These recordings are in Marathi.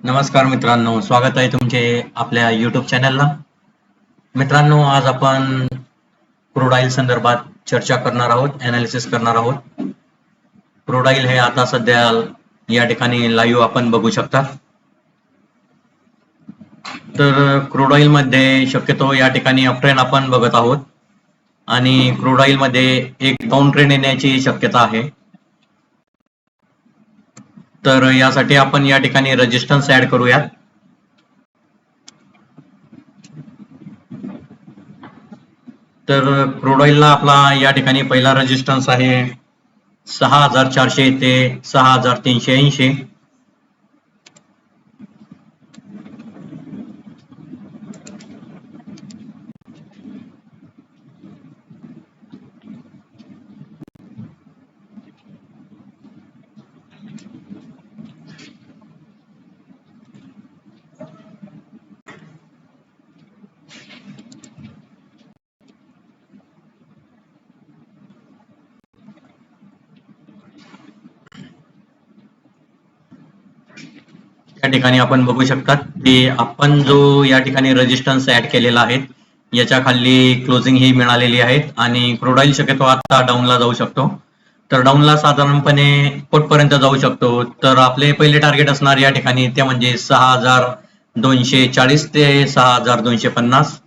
नमस्कार मित्रांनो, स्वागत आहे तुमचे आपल्या YouTube चॅनलला. मित्रांनो, आज आपण क्रूड ऑइल संदर्भात चर्चा करणार आहोत, ॲनालिसिस करणार आहोत. क्रूड ऑइल हे आता सध्या या ठिकाणी लाईव्ह आपण बघू शकता. तर क्रूड ऑइल मध्ये शक्यतो या ठिकाणी अप ट्रेंड आपण बघत आहोत आणि क्रूड ऑइल मध्ये एक डाऊन ट्रेंड येण्याची शक्यता आहे. तर यासाठी आपण या ठिकाणी रेजिस्टन्स ऍड करूयात. तर क्रूड ऑइलला आपला या ठिकाणी पहिला रेजिस्टन्स आहे 6400 ते 6380. या ठिकाणी आपण बघू शकता की आपण जो या ठिकाणी रेजिस्टन्स ऍड केलेला आहे याच्या खाली क्लोजिंग ही मिळालेली आहेत आणि क्रूड ऑइल शक्यतो आता डाऊनला जाऊ शकतो. तर डाऊनला साधारणपणे कुठपर्यंत जाऊ शकतो, तर आपले पहिले टार्गेट असणार या ठिकाणी ते म्हणजे 6240 ते 6250.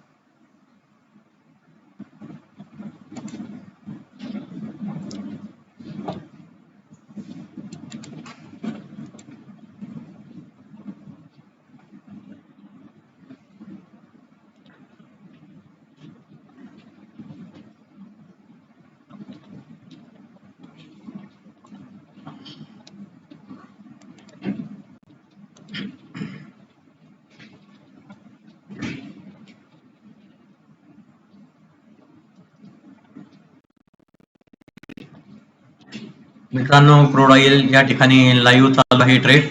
मित्रांनो, क्रूड ऑइल या ठिकाणी लाईव्ह चालू आहे ट्रेड.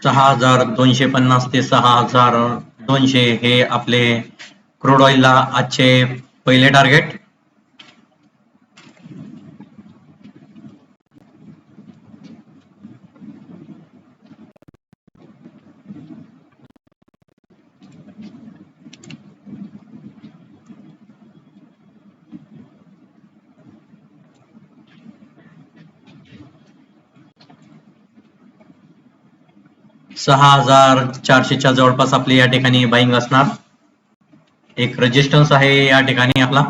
सहा हजार 250 ते 6200 हे आपले क्रूड ऑइलला आजचे पहिले टार्गेट. सहा हजार 400च्या जवळपास आपली या ठिकाणी बाईंग असणार. एक रेजिस्टन्स आहे या ठिकाणी आपला.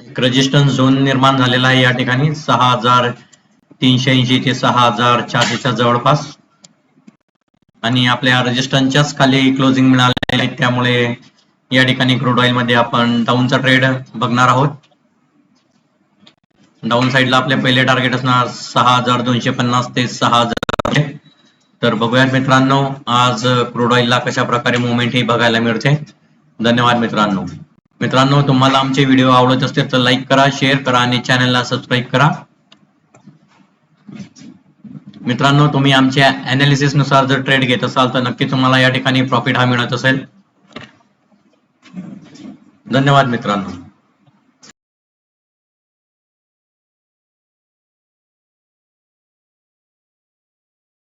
एक रेजिस्टन्स झोन निर्माण झालेला आहे या ठिकाणी 6380 ते 6400च्या जवळपास आणि आपल्या रेजिस्टन्सच्याच खाली क्लोजिंग मिळालेले आहे, त्यामुळे या ठिकाणी क्रूड ऑइल मध्ये आपण डाऊनचा ट्रेड बघणार आहोत. डाऊन साइडला आपले पहिले टार्गेट असणार 6250 ते 6000. तर बघूयात मित्रांनो आज क्रूड ऑइलला कशा प्रकारे मुवमेंट ही बघायला मिळते. धन्यवाद मित्रांनो. मित्रांनो, तुम्हाला आमचे व्हिडिओ आवडत असतील तर लाईक करा, शेअर करा आणि चॅनलला सबस्क्राईब करा. मित्रांनो, तुम्ही आमच्या ॲनालिसिस नुसार जर ट्रेड घेत असाल तर नक्की तुम्हाला या ठिकाणी प्रॉफिट हा मिळत असेल. धन्यवाद मित्रांनो.